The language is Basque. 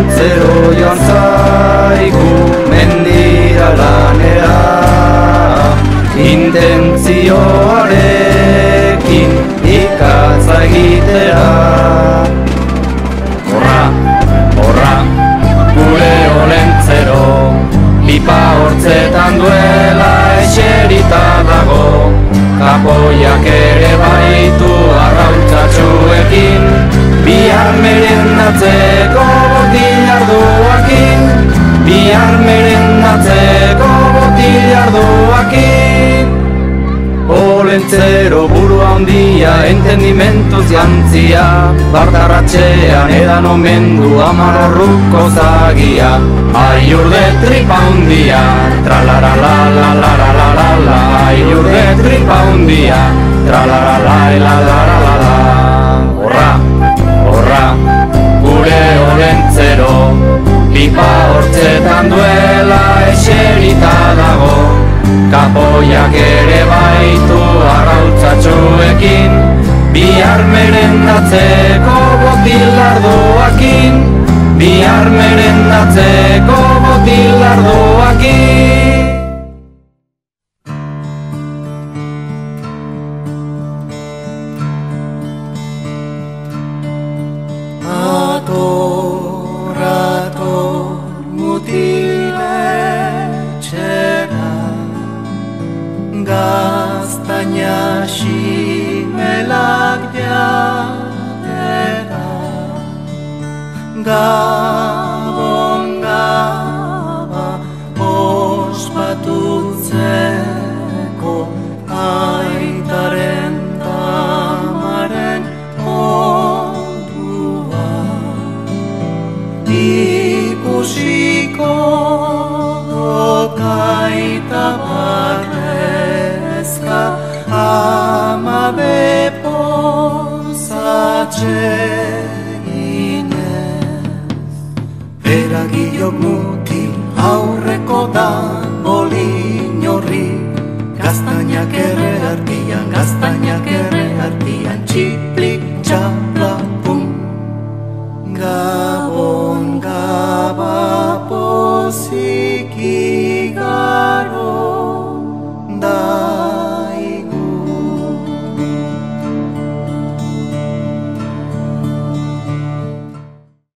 olentzero joan zaigu mendira lanera, intentzioarekin ikatza egitera. Horra, horra, gure olentzero, pipa hortzetan duela eserita dago, kapoiak ere baitu arrautzatxuekin, bihar merendatzeko botilardoakin, bihar merendatzeko botilardoakin. Olentzero burua handia, entendimentuz jantzia, bardarratxean edan omendu amar horruko zagia. Aiur de tripa hundia, tralaralalalalalalala, aiur de tripa hundia, tralaralalalalalalala. Horra, horra, gure olentzero, pipa hortzetan duela eserita dago, kapoiak ere baitu arrautzatxuekin, bihar merendatzeko botilardoakin, bihar merendatzeko botilardoakin. Ator, ator, mutiletxera, gaztaina ximelak jatera, Gabon gaba ospatutzeko aitaren tamaren ondua. Ikusiko dokaita barrezka ama bepozatxe Eragilok mutil aurreko da bolin horri, gaztainak ere artian, txik.